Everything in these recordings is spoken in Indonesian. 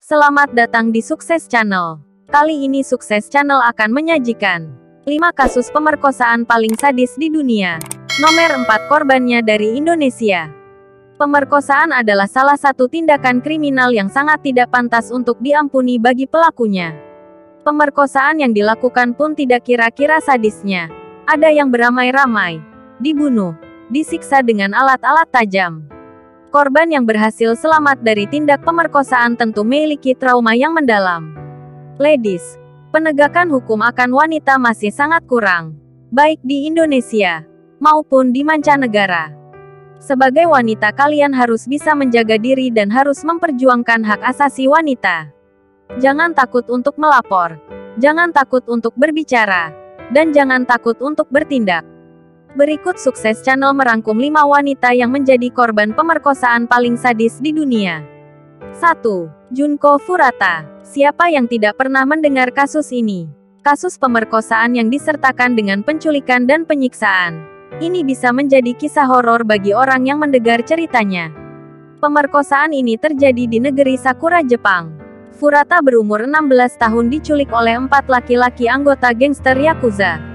Selamat datang di Sukses Channel. Kali ini Sukses Channel akan menyajikan 5 kasus pemerkosaan paling sadis di dunia. Nomor 4 korbannya dari Indonesia. Pemerkosaan adalah salah satu tindakan kriminal yang sangat tidak pantas untuk diampuni bagi pelakunya. Pemerkosaan yang dilakukan pun tidak kira-kira sadisnya. Ada yang beramai-ramai, dibunuh, disiksa dengan alat-alat tajam. Korban yang berhasil selamat dari tindak pemerkosaan tentu memiliki trauma yang mendalam. Ladies, penegakan hukum akan wanita masih sangat kurang, baik di Indonesia maupun di mancanegara. Sebagai wanita, kalian harus bisa menjaga diri dan harus memperjuangkan hak asasi wanita. Jangan takut untuk melapor, jangan takut untuk berbicara, dan jangan takut untuk bertindak. Berikut Sukses Channel merangkum 5 wanita yang menjadi korban pemerkosaan paling sadis di dunia. 1. Junko Furuta. Siapa yang tidak pernah mendengar kasus ini? Kasus pemerkosaan yang disertakan dengan penculikan dan penyiksaan. Ini bisa menjadi kisah horor bagi orang yang mendengar ceritanya. Pemerkosaan ini terjadi di negeri Sakura, Jepang. Furuta berumur 16 tahun diculik oleh 4 laki-laki anggota gangster Yakuza.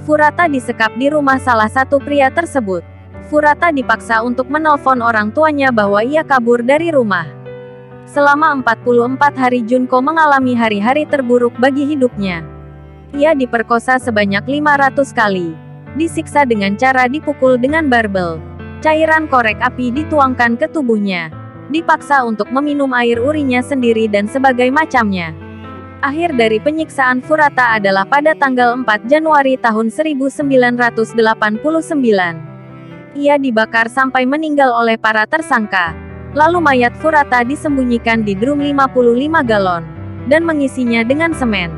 Furuta disekap di rumah salah satu pria tersebut. Furuta dipaksa untuk menelpon orang tuanya bahwa ia kabur dari rumah. Selama 44 hari Junko mengalami hari-hari terburuk bagi hidupnya. Ia diperkosa sebanyak 500 kali. Disiksa dengan cara dipukul dengan barbel. Cairan korek api dituangkan ke tubuhnya. Dipaksa untuk meminum air urinya sendiri dan sebagai macamnya. Akhir dari penyiksaan Furuta adalah pada tanggal 4 Januari tahun 1989. Ia dibakar sampai meninggal oleh para tersangka. Lalu mayat Furuta disembunyikan di drum 55 galon, dan mengisinya dengan semen.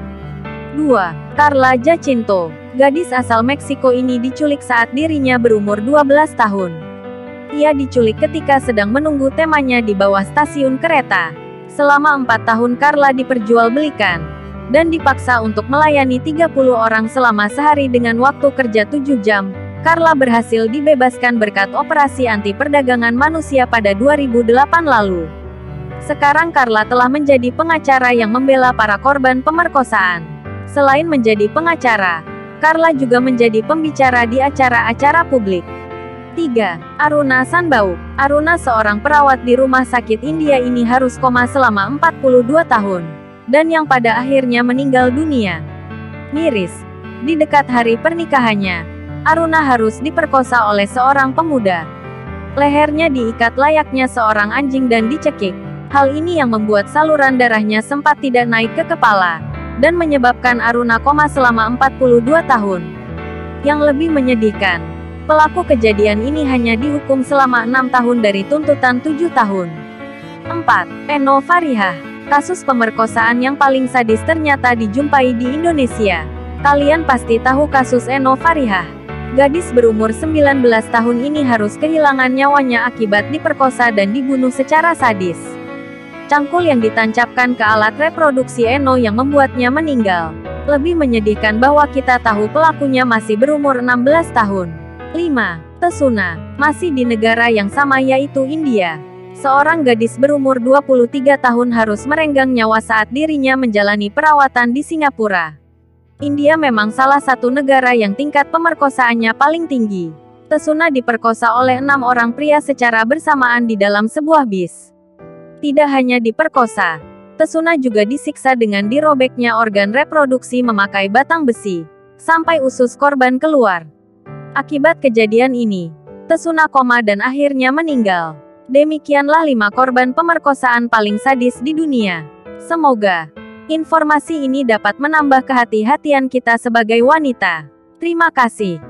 2. Carla Jacinto. Gadis asal Meksiko ini diculik saat dirinya berumur 12 tahun. Ia diculik ketika sedang menunggu temannya di bawah stasiun kereta. Selama 4 tahun Carla diperjualbelikan, dan dipaksa untuk melayani 30 orang selama sehari dengan waktu kerja 7 jam. Carla berhasil dibebaskan berkat operasi anti perdagangan manusia pada 2008 lalu. Sekarang Carla telah menjadi pengacara yang membela para korban pemerkosaan. Selain menjadi pengacara, Carla juga menjadi pembicara di acara-acara publik. 3. Aruna Sanbauk. Aruna, seorang perawat di rumah sakit India ini harus koma selama 42 tahun. Dan yang pada akhirnya meninggal dunia. Miris. Di dekat hari pernikahannya, Aruna harus diperkosa oleh seorang pemuda. Lehernya diikat layaknya seorang anjing dan dicekik. Hal ini yang membuat saluran darahnya sempat tidak naik ke kepala. Dan menyebabkan Aruna koma selama 42 tahun. Yang lebih menyedihkan, pelaku kejadian ini hanya dihukum selama 6 tahun dari tuntutan 7 tahun. 4. Eno Farihah. Kasus pemerkosaan yang paling sadis ternyata dijumpai di Indonesia. Kalian pasti tahu kasus Eno Farihah. Gadis berumur 19 tahun ini harus kehilangan nyawanya akibat diperkosa dan dibunuh secara sadis. Cangkul yang ditancapkan ke alat reproduksi Eno yang membuatnya meninggal. Lebih menyedihkan bahwa kita tahu pelakunya masih berumur 16 tahun. 5. Tesuna. Masih di negara yang sama, yaitu India. Seorang gadis berumur 23 tahun harus merenggang nyawa saat dirinya menjalani perawatan di Singapura. India memang salah satu negara yang tingkat pemerkosaannya paling tinggi. Tesuna diperkosa oleh 6 orang pria secara bersamaan di dalam sebuah bis. Tidak hanya diperkosa, Tesuna juga disiksa dengan dirobeknya organ reproduksi memakai batang besi, sampai usus korban keluar. Akibat kejadian ini, Tesuna koma dan akhirnya meninggal. Demikianlah 5 korban pemerkosaan paling sadis di dunia. Semoga informasi ini dapat menambah kehati-hatian kita sebagai wanita. Terima kasih.